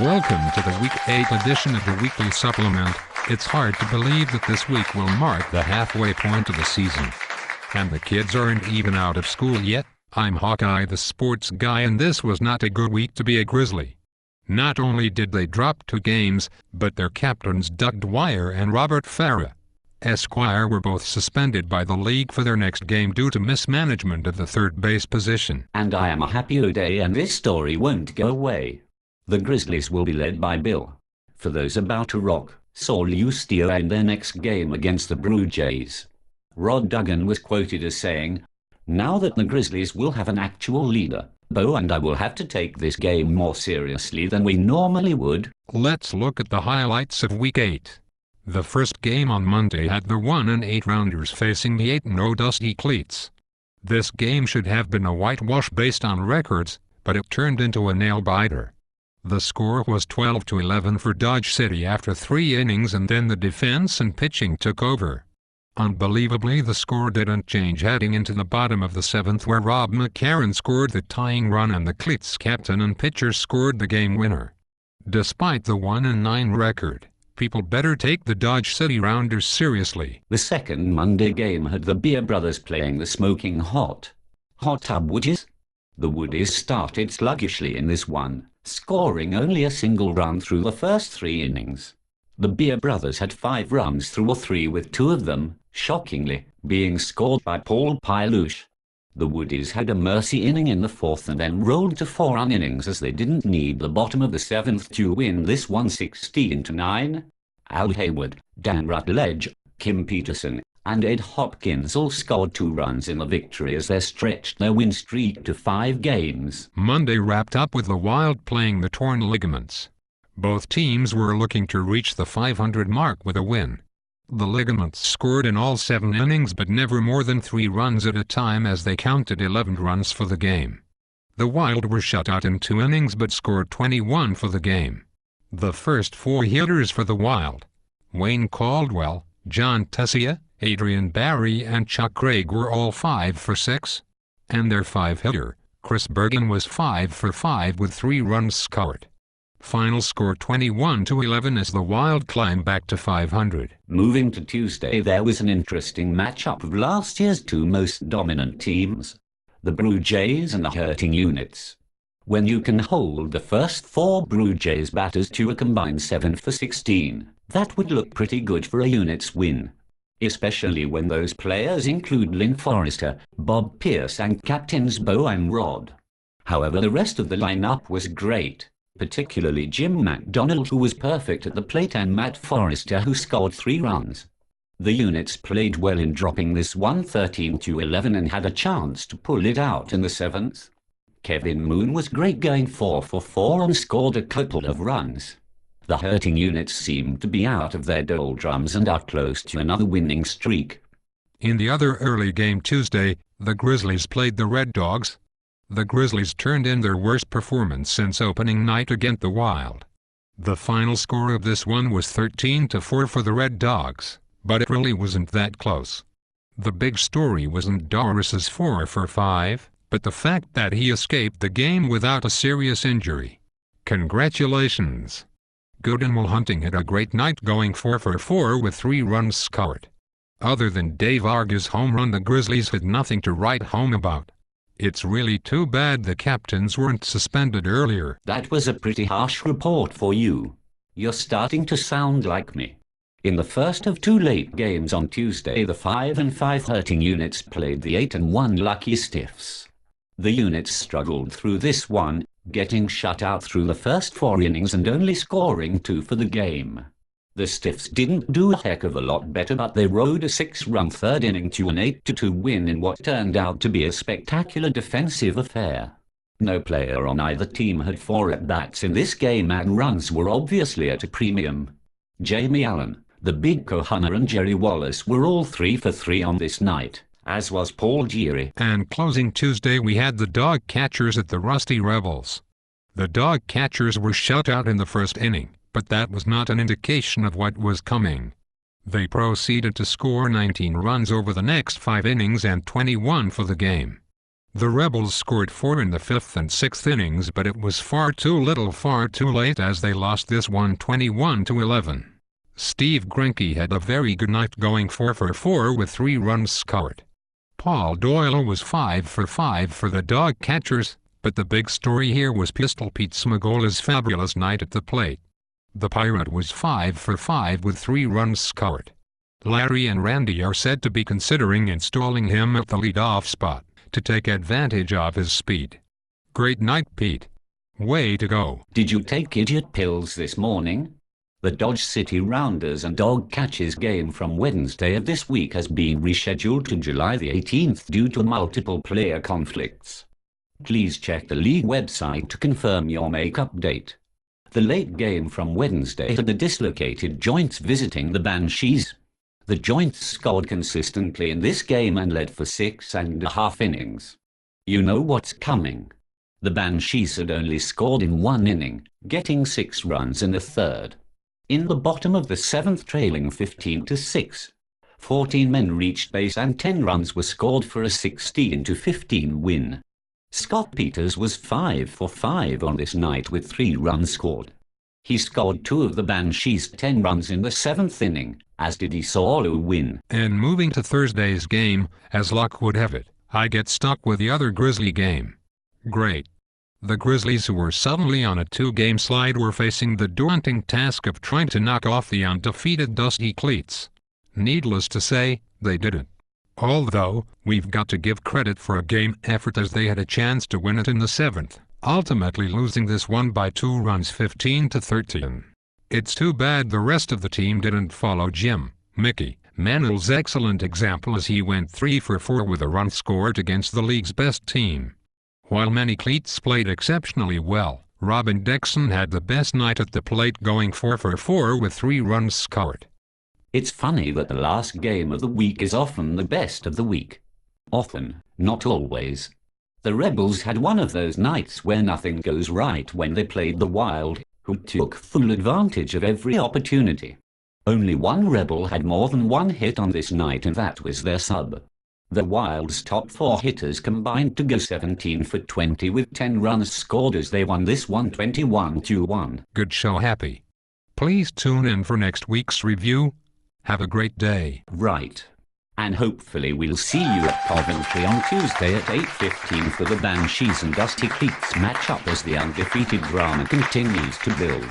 Welcome to the Week 8 edition of the Weekly Supplement. It's hard to believe that this week will mark the halfway point of the season. And the kids aren't even out of school yet. I'm Hawkeye the sports guy, and this was not a good week to be a Grizzly. Not only did they drop 2 games, but their captains Doug Dwyer and Robert Farah Esquire were both suspended by the league for their next game due to mismanagement of the third base position. And I am a happy O'Day, and this story won't go away. The Grizzlies will be led by Bill. For those about to rock, Saul Eustio in their next game against the Blue Jays. Rod Duggan was quoted as saying, "Now that the Grizzlies will have an actual leader, Bo and I will have to take this game more seriously than we normally would." Let's look at the highlights of Week 8. The first game on Monday had the 1-8 Rounders facing the 8-0 Dusty Cleats. This game should have been a whitewash based on records, but it turned into a nail-biter. The score was 12-11 for Dodge City after 3 innings, and then the defense and pitching took over. Unbelievably, the score didn't change heading into the bottom of the 7th, where Rob McCarron scored the tying run and the Cleats captain and pitcher scored the game winner. Despite the 1-9 record, people better take the Dodge City Rounders seriously. The second Monday game had the Beer brothers playing the smoking hot tub Woodies. The Woodies started sluggishly in this one, scoring only a single run through the first 3 innings. The Beer brothers had 5 runs through 3, with 2 of them, shockingly, being scored by Paul Pilush. The Woodies had a mercy inning in the 4th and then rolled to 4 innings as they didn't need the bottom of the 7th to win this one 16-9. Al Hayward, Dan Rutledge, Kim Peterson, and Ed Hopkins all scored 2 runs in the victory as they stretched their win streak to 5 games. Monday wrapped up with the Wild playing the torn ligaments. Both teams were looking to reach the 500 mark with a win. The Ligaments scored in all 7 innings, but never more than 3 runs at a time as they counted 11 runs for the game. The Wild were shut out in 2 innings but scored 21 for the game. The first 4 hitters for the Wild, Wayne Caldwell, John Tessia, Adrian Barry and Chuck Craig, were all 5 for 6. And their 5-hitter, Chris Bergen, was 5 for 5 with 3 runs scored. Final score 21-11 as the Wild climb back to 500. Moving to Tuesday, there was an interesting matchup of last year's 2 most dominant teams, the Blue Jays and the Hurting Units. When you can hold the first 4 Blue Jays batters to a combined 7 for 16, that would look pretty good for a Unit's win. Especially when those players include Lynn Forrester, Bob Pierce and captains Bo and Rod. However, the rest of the lineup was great, particularly Jim McDonald, who was perfect at the plate, and Matt Forrester, who scored 3 runs. The Units played well in dropping this one 13-11 and had a chance to pull it out in the 7th. Kevin Moon was great, going 4 for 4 and scored a couple of runs. The Hurting Units seemed to be out of their doldrums and are close to another winning streak. In the other early game Tuesday, the Grizzlies played the Red Dogs. The Grizzlies turned in their worst performance since opening night against the Wild. The final score of this one was 13-4 for the Red Dogs, but it really wasn't that close. The big story wasn't Doris's 4 for 5, but the fact that he escaped the game without a serious injury. Congratulations! Goodwill Hunting had a great night, going 4 for 4 with 3 runs scored. Other than Dave Arga's home run, the Grizzlies had nothing to write home about. It's really too bad the captains weren't suspended earlier. That was a pretty harsh report for you. You're starting to sound like me. In the first of 2 late games on Tuesday, the 5-5 Hurting Units played the 8-1 Lucky Stiffs. The Units struggled through this one, getting shut out through the first 4 innings and only scoring 2 for the game. The Stiffs didn't do a heck of a lot better, but they rode a 6-run 3rd inning to an 8-2 win in what turned out to be a spectacular defensive affair. No player on either team had 4 at-bats in this game, and runs were obviously at a premium. Jamie Allen, the Big Kohana and Jerry Wallace were all 3 for 3 on this night, as was Paul Geary. And closing Tuesday, we had the Dog Catchers at the Rusty Rebels. The Dog Catchers were shut out in the first inning, but that was not an indication of what was coming. They proceeded to score 19 runs over the next 5 innings and 21 for the game. The Rebels scored 4 in the 5th and 6th innings, but it was far too little far too late as they lost this one 21-11. Steve Greinke had a very good night, going 4 for 4 with 3 runs scored. Paul Doyle was 5 for 5 for the dog catchers, but the big story here was Pistol Pete Smagola's fabulous night at the plate. The Pirate was 5 for 5 with 3 runs scored. Larry and Randy are said to be considering installing him at the leadoff spot to take advantage of his speed. Great night, Pete. Way to go. Did you take idiot pills this morning? The Dodge City Rounders and Dog Catchers game from Wednesday of this week has been rescheduled to July the 18th due to multiple player conflicts. Please check the league website to confirm your make-up date. The late game from Wednesday had the dislocated joints visiting the Banshees. The Joints scored consistently in this game and led for 6.5 innings. You know what's coming. The Banshees had only scored in 1 inning, getting 6 runs in the 3rd. In the bottom of the 7th, trailing 15-6, 14 men reached base and 10 runs were scored for a 16-15 win. Scott Peters was 5 for 5 on this night with 3 runs scored. He scored 2 of the Banshees' 10 runs in the 7th inning, as did he solo win. And moving to Thursday's game, as luck would have it, I get stuck with the other Grizzly game. Great. The Grizzlies, who were suddenly on a 2-game slide, were facing the daunting task of trying to knock off the undefeated Dusty Cleats. Needless to say, they didn't. Although, we've got to give credit for a game effort, as they had a chance to win it in the 7th, ultimately losing this one by 2 runs 15-13. It's too bad the rest of the team didn't follow Jim Mickey Mantl's excellent example, as he went 3 for 4 with a run scored against the league's best team. While many Cleats played exceptionally well, Robin Dixon had the best night at the plate, going 4 for 4 with 3 runs scored. It's funny that the last game of the week is often the best of the week. Often, not always. The Rebels had one of those nights where nothing goes right when they played the Wild, who took full advantage of every opportunity. Only one Rebel had more than 1 hit on this night, and that was their sub. The Wild's top 4 hitters combined to go 17 for 20 with 10 runs scored as they won this one 21-1. Good show, Happy. Please tune in for next week's review. Have a great day. Right. And hopefully we'll see you at Coventry on Tuesday at 8:15 for the Banshees and Dusty Cleats matchup as the undefeated drama continues to build.